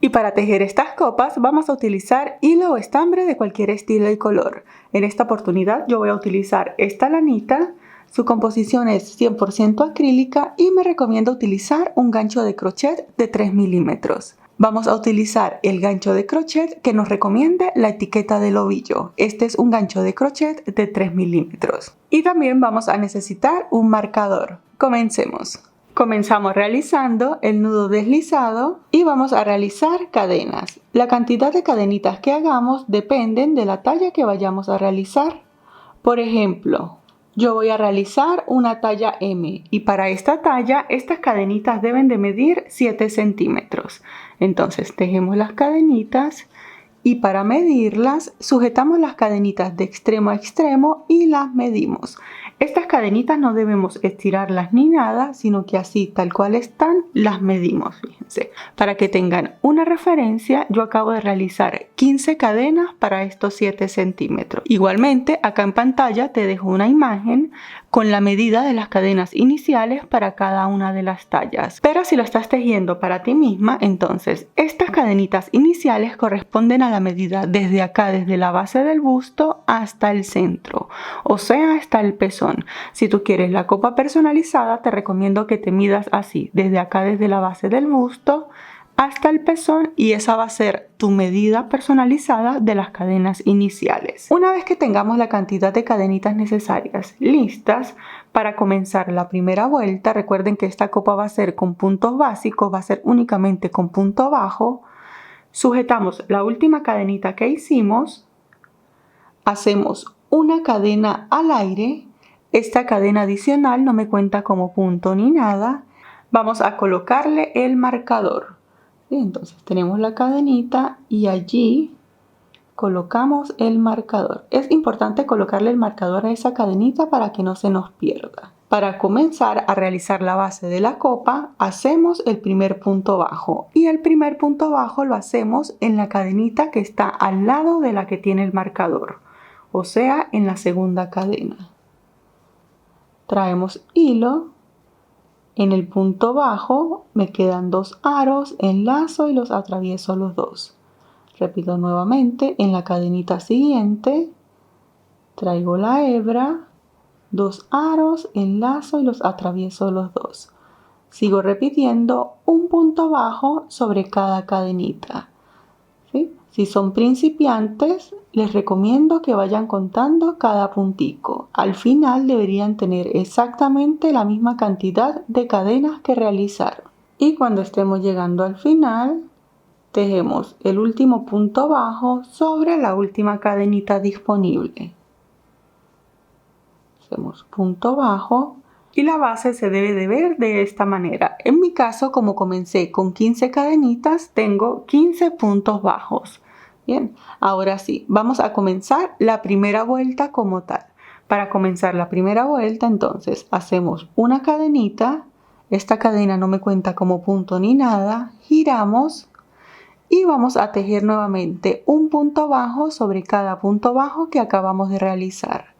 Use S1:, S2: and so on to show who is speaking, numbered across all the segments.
S1: Y para tejer estas copas vamos a utilizar hilo o estambre de cualquier estilo y color. En esta oportunidad yo voy a utilizar esta lanita. Su composición es 100% acrílica y me recomiendo utilizar un gancho de crochet de 3 milímetros. Vamos a utilizar el gancho de crochet que nos recomiende la etiqueta del ovillo. Este es un gancho de crochet de 3 milímetros. Y también vamos a necesitar un marcador. Comencemos. Comenzamos realizando el nudo deslizado y vamos a realizar cadenas. La cantidad de cadenitas que hagamos dependen de la talla que vayamos a realizar. Por ejemplo, yo voy a realizar una talla M y para esta talla estas cadenitas deben de medir 7 centímetros. Entonces tejemos las cadenitas y para medirlas sujetamos las cadenitas de extremo a extremo y las medimos. Estas cadenitas no debemos estirarlas ni nada, sino que así tal cual están las medimos, fíjense. Para que tengan una referencia, yo acabo de realizar 15 cadenas para estos 7 centímetros. Igualmente, acá en pantalla te dejo una imagen con la medida de las cadenas iniciales para cada una de las tallas. Pero si lo estás tejiendo para ti misma, entonces estas cadenitas iniciales corresponden a la medida desde acá, desde la base del busto hasta el centro, o sea, hasta el pezón. Si tú quieres la copa personalizada, te recomiendo que te midas así, desde acá, desde la base del busto hasta el pezón, y esa va a ser tu medida personalizada de las cadenas iniciales. Una vez que tengamos la cantidad de cadenitas necesarias listas para comenzar la primera vuelta, recuerden que esta copa va a ser con puntos básicos, va a ser únicamente con punto bajo. Sujetamos la última cadenita que hicimos, hacemos una cadena al aire. Esta cadena adicional no me cuenta como punto ni nada. Vamos a colocarle el marcador. Entonces tenemos la cadenita y allí colocamos el marcador. Es importante colocarle el marcador a esa cadenita para que no se nos pierda. Para comenzar a realizar la base de la copa, hacemos el primer punto bajo. Y el primer punto bajo lo hacemos en la cadenita que está al lado de la que tiene el marcador. O sea, en la segunda cadena. Traemos hilo. En el punto bajo me quedan 2 aros, enlazo y los atravieso los dos. Repito nuevamente, en la cadenita siguiente traigo la hebra, 2 aros, enlazo y los atravieso los dos. Sigo repitiendo un punto bajo sobre cada cadenita. ¿Sí? Si son principiantes, les recomiendo que vayan contando cada puntico. Al final deberían tener exactamente la misma cantidad de cadenas que realizaron. Y cuando estemos llegando al final, tejemos el último punto bajo sobre la última cadenita disponible. Hacemos punto bajo. Y la base se debe de ver de esta manera. En mi caso, como comencé con 15 cadenitas, tengo 15 puntos bajos. Bien, ahora sí, vamos a comenzar la primera vuelta como tal. Para comenzar la primera vuelta, entonces, hacemos una cadenita. Esta cadena no me cuenta como punto ni nada. Giramos y vamos a tejer nuevamente un punto bajo sobre cada punto bajo que acabamos de realizar.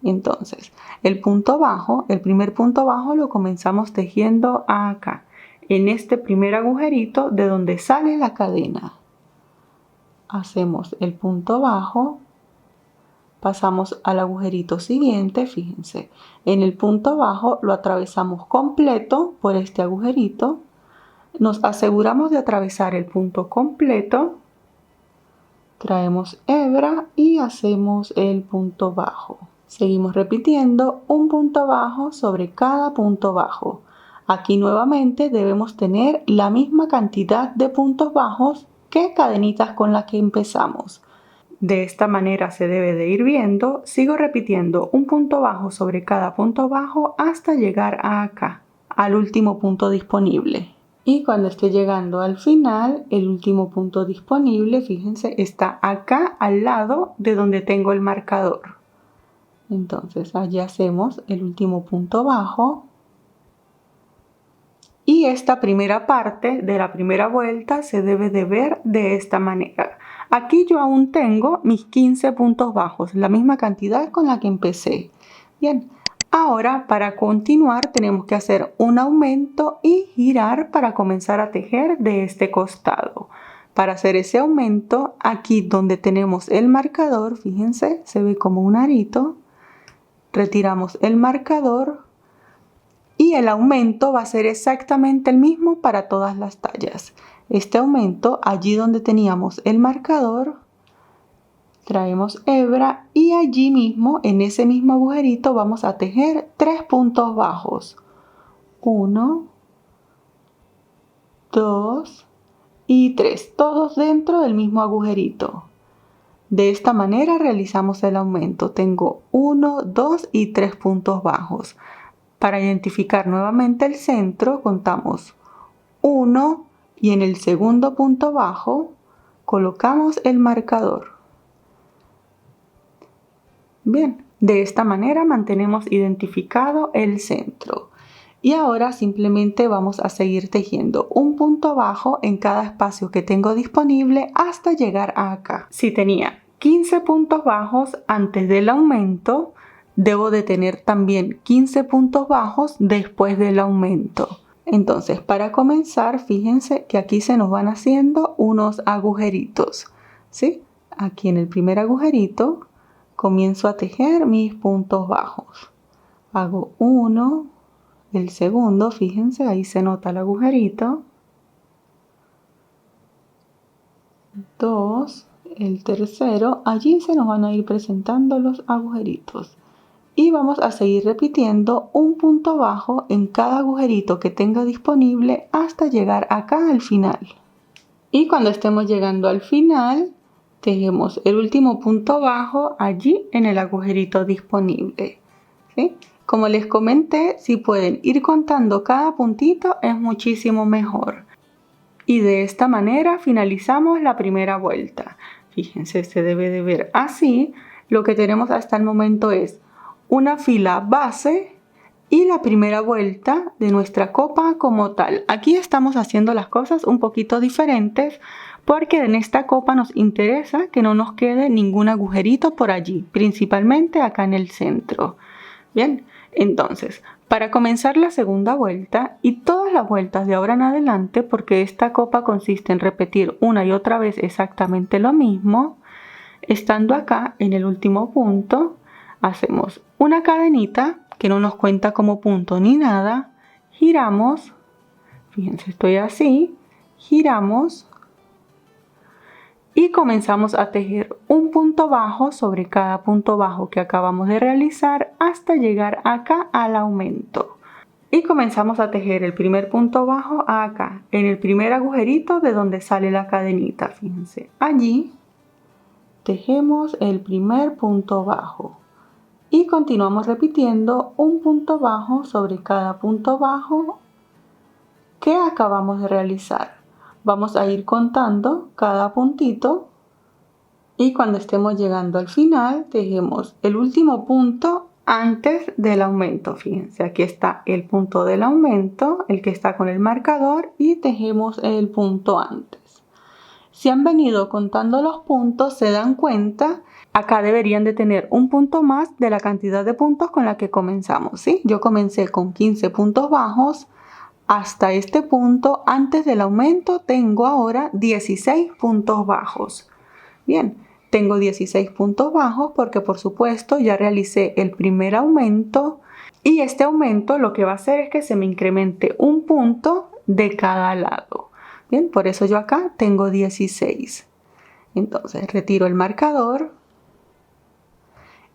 S1: Entonces, el punto bajo, el primer punto bajo lo comenzamos tejiendo acá, en este primer agujerito de donde sale la cadena. Hacemos el punto bajo, pasamos al agujerito siguiente, fíjense, en el punto bajo lo atravesamos completo por este agujerito, nos aseguramos de atravesar el punto completo, traemos hebra y hacemos el punto bajo. Seguimos repitiendo un punto bajo sobre cada punto bajo. Aquí nuevamente debemos tener la misma cantidad de puntos bajos que cadenitas con las que empezamos. De esta manera se debe de ir viendo. Sigo repitiendo un punto bajo sobre cada punto bajo hasta llegar a acá, al último punto disponible. Y cuando esté llegando al final, el último punto disponible, fíjense, está acá al lado de donde tengo el marcador. Entonces allí hacemos el último punto bajo y esta primera parte de la primera vuelta se debe de ver de esta manera. Aquí yo aún tengo mis 15 puntos bajos, la misma cantidad con la que empecé. Bien, ahora para continuar tenemos que hacer un aumento y girar para comenzar a tejer de este costado. para hacer ese aumento, aquí donde tenemos el marcador, fíjense, se ve como un arito, retiramos el marcador y el aumento va a ser exactamente el mismo para todas las tallas. Este aumento, allí donde teníamos el marcador, traemos hebra y allí mismo, en ese mismo agujerito, vamos a tejer 3 puntos bajos. 1, 2 y 3, todos dentro del mismo agujerito. De esta manera realizamos el aumento. Tengo 1, 2 y 3 puntos bajos. Para identificar nuevamente el centro, contamos 1 y en el segundo punto bajo colocamos el marcador. Bien, de esta manera mantenemos identificado el centro. Y ahora simplemente vamos a seguir tejiendo un punto bajo en cada espacio que tengo disponible hasta llegar a acá. Si tenía 15 puntos bajos antes del aumento, debo de tener también 15 puntos bajos después del aumento. Entonces, para comenzar, fíjense que aquí se nos van haciendo unos agujeritos, ¿sí? Aquí en el primer agujerito comienzo a tejer mis puntos bajos. Hago 1, el segundo, fíjense, ahí se nota el agujerito. 2, el tercero, allí se nos van a ir presentando los agujeritos. Y vamos a seguir repitiendo un punto bajo en cada agujerito que tenga disponible hasta llegar acá al final. Y cuando estemos llegando al final, tejemos el último punto bajo allí en el agujerito disponible, ¿sí? Como les comenté, si pueden ir contando cada puntito es muchísimo mejor. Y de esta manera finalizamos la primera vuelta. Fíjense, se debe de ver así. Lo que tenemos hasta el momento es una fila base y la primera vuelta de nuestra copa como tal. Aquí estamos haciendo las cosas un poquito diferentes porque en esta copa nos interesa que no nos quede ningún agujerito por allí, principalmente acá en el centro. Bien, entonces, para comenzar la segunda vuelta y todas las vueltas de ahora en adelante, porque esta copa consiste en repetir una y otra vez exactamente lo mismo, estando acá en el último punto, hacemos una cadenita que no nos cuenta como punto ni nada, giramos, fíjense, estoy así, giramos y comenzamos a tejer un punto bajo sobre cada punto bajo que acabamos de realizar hasta llegar acá al aumento. Y comenzamos a tejer el primer punto bajo acá, en el primer agujerito de donde sale la cadenita, fíjense, allí tejemos el primer punto bajo y continuamos repitiendo un punto bajo sobre cada punto bajo que acabamos de realizar. Vamos a ir contando cada puntito y cuando estemos llegando al final tejemos el último punto antes del aumento. Fíjense, aquí está el punto del aumento, el que está con el marcador, y tejemos el punto antes. Si han venido contando los puntos, se dan cuenta, acá deberían de tener un punto más de la cantidad de puntos con la que comenzamos, ¿sí? Yo comencé con 15 puntos bajos. Hasta este punto, antes del aumento, tengo ahora 16 puntos bajos. Bien, tengo 16 puntos bajos porque por supuesto ya realicé el primer aumento y este aumento lo que va a hacer es que se me incremente un punto de cada lado. Bien, por eso yo acá tengo 16. Entonces retiro el marcador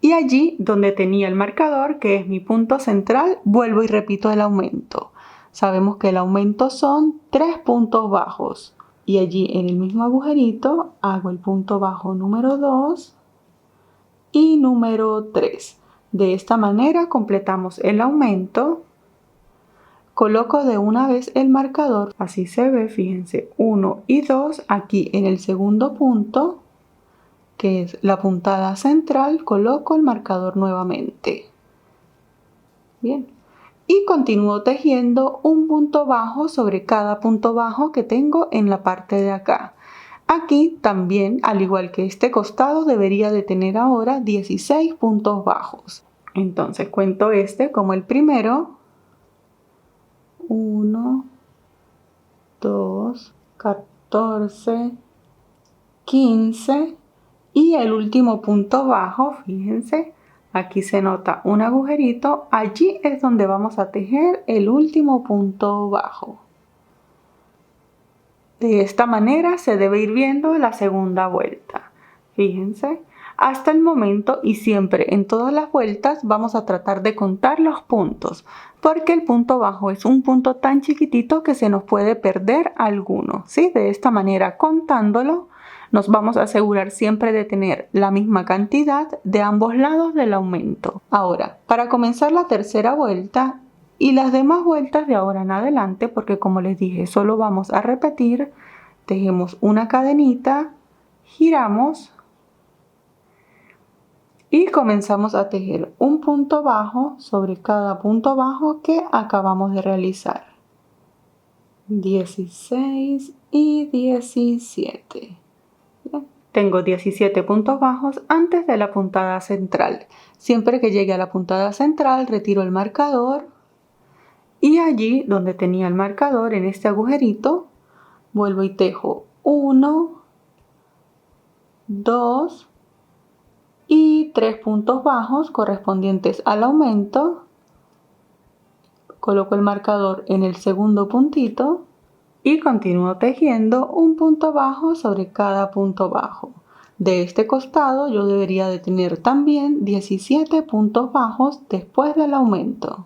S1: y allí donde tenía el marcador, que es mi punto central, vuelvo y repito el aumento. Sabemos que el aumento son 3 puntos bajos y allí en el mismo agujerito hago el punto bajo número 2 y número 3. De esta manera completamos el aumento. Coloco de una vez el marcador, así se ve, fíjense, 1 y 2 aquí en el segundo punto, que es la puntada central, coloco el marcador nuevamente. Bien. Y continúo tejiendo un punto bajo sobre cada punto bajo que tengo en la parte de acá. Aquí también, al igual que este costado, debería de tener ahora 16 puntos bajos. Entonces cuento este como el primero. 1, 2, 14, 15 y el último punto bajo, fíjense, aquí se nota un agujerito, allí es donde vamos a tejer el último punto bajo. De esta manera se debe ir viendo la segunda vuelta. Fíjense, hasta el momento y siempre en todas las vueltas vamos a tratar de contar los puntos, porque el punto bajo es un punto tan chiquitito que se nos puede perder alguno, ¿sí? De esta manera, contándolo, nos vamos a asegurar siempre de tener la misma cantidad de ambos lados del aumento. Ahora, para comenzar la tercera vuelta y las demás vueltas de ahora en adelante, porque como les dije, solo vamos a repetir, tejemos una cadenita, giramos y comenzamos a tejer un punto bajo sobre cada punto bajo que acabamos de realizar. 16 y 17. Bien. Tengo 17 puntos bajos antes de la puntada central. Siempre que llegue a la puntada central, retiro el marcador y allí donde tenía el marcador, en este agujerito, vuelvo y tejo 1, 2 y 3 puntos bajos correspondientes al aumento. Coloco el marcador en el segundo puntito y continúo tejiendo un punto bajo sobre cada punto bajo. De este costado yo debería de tener también 17 puntos bajos después del aumento.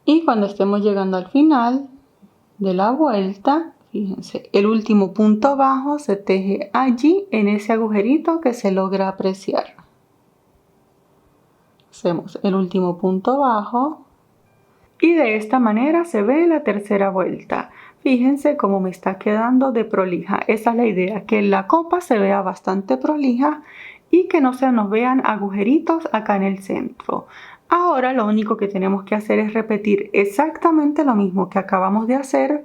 S1: Y cuando estemos llegando al final de la vuelta, fíjense, el último punto bajo se teje allí en ese agujerito que se logra apreciar. Hacemos el último punto bajo y de esta manera se ve la tercera vuelta. Fíjense cómo me está quedando de prolija. Esa es la idea, que la copa se vea bastante prolija y que no se nos vean agujeritos acá en el centro. Ahora lo único que tenemos que hacer es repetir exactamente lo mismo que acabamos de hacer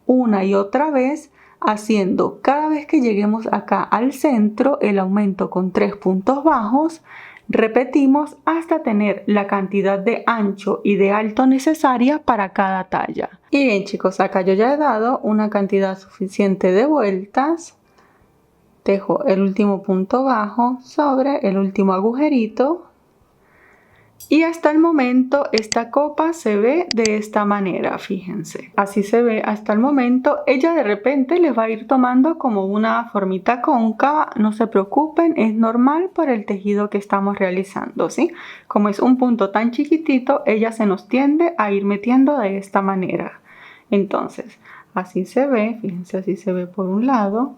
S1: una y otra vez, haciendo cada vez que lleguemos acá al centro el aumento con 3 puntos bajos. Repetimos hasta tener la cantidad de ancho y de alto necesaria para cada talla. Y bien chicos, acá yo ya he dado una cantidad suficiente de vueltas. Tejo el último punto bajo sobre el último agujerito. Y hasta el momento esta copa se ve de esta manera, fíjense. Así se ve hasta el momento. Ella de repente les va a ir tomando como una formita cóncava. No se preocupen, es normal por el tejido que estamos realizando, ¿sí? Como es un punto tan chiquitito, ella se nos tiende a ir metiendo de esta manera. Entonces, así se ve, fíjense, así se ve por un lado,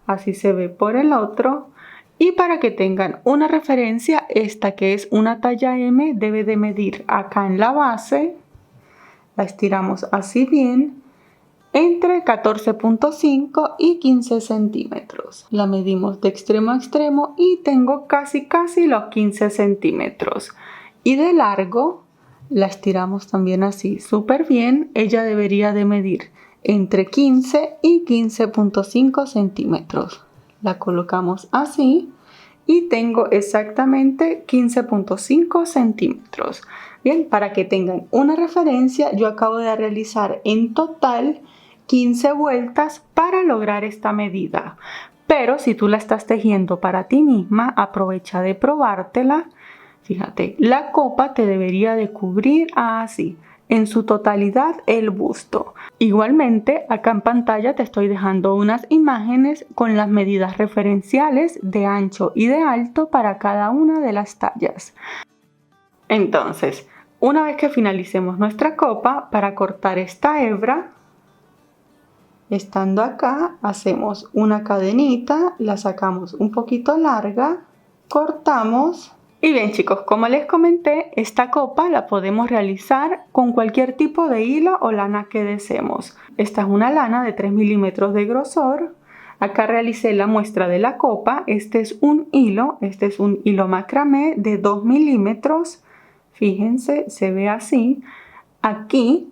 S1: así se ve por el otro. Y para que tengan una referencia, esta que es una talla M debe de medir acá en la base, la estiramos así bien, entre 14.5 y 15 centímetros. La medimos de extremo a extremo y tengo casi los 15 centímetros. Y de largo la estiramos también así súper bien. Ella debería de medir entre 15 y 15.5 centímetros. La colocamos así y tengo exactamente 15.5 centímetros. Bien, para que tengan una referencia, yo acabo de realizar en total 15 vueltas para lograr esta medida. Pero si tú la estás tejiendo para ti misma, aprovecha de probártela. Fíjate, la copa te debería de cubrir así, en su totalidad el busto. Igualmente, acá en pantalla te estoy dejando unas imágenes con las medidas referenciales de ancho y de alto para cada una de las tallas. Entonces, una vez que finalicemos nuestra copa, para cortar esta hebra, estando acá, hacemos una cadenita, la sacamos un poquito larga, cortamos. Y bien chicos, como les comenté, esta copa la podemos realizar con cualquier tipo de hilo o lana que deseemos. Esta es una lana de 3 milímetros de grosor. Acá realicé la muestra de la copa. Este es un hilo macramé de 2 milímetros. Fíjense, se ve así. Aquí,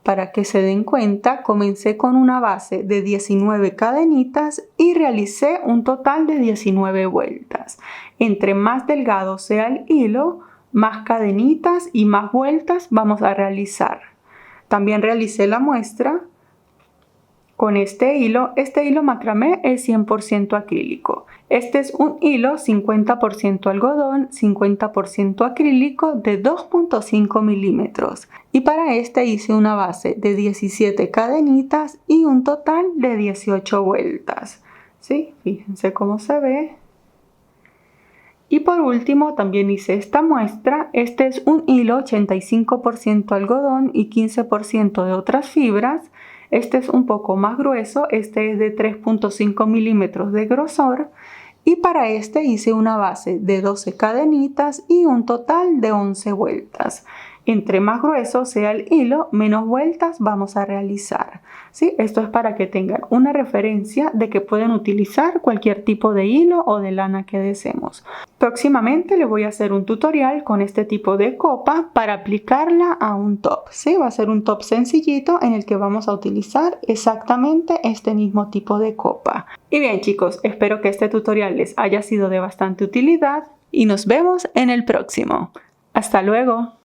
S1: para que se den cuenta, comencé con una base de 19 cadenitas y realicé un total de 19 vueltas. Entre más delgado sea el hilo, más cadenitas y más vueltas vamos a realizar. También realicé la muestra con este hilo macramé es 100% acrílico. Este es un hilo 50% algodón, 50% acrílico de 2.5 milímetros. Y para este hice una base de 17 cadenitas y un total de 18 vueltas. ¿Sí? Fíjense cómo se ve. Y por último también hice esta muestra. Este es un hilo 85% algodón y 15% de otras fibras. Este es un poco más grueso, este es de 3.5 milímetros de grosor. Y para este hice una base de 12 cadenitas y un total de 11 vueltas. Entre más grueso sea el hilo, menos vueltas vamos a realizar. ¿Sí? Esto es para que tengan una referencia de que pueden utilizar cualquier tipo de hilo o de lana que deseemos. Próximamente les voy a hacer un tutorial con este tipo de copa para aplicarla a un top. ¿Sí? Va a ser un top sencillito en el que vamos a utilizar exactamente este mismo tipo de copa. Y bien chicos, espero que este tutorial les haya sido de bastante utilidad y nos vemos en el próximo. ¡Hasta luego!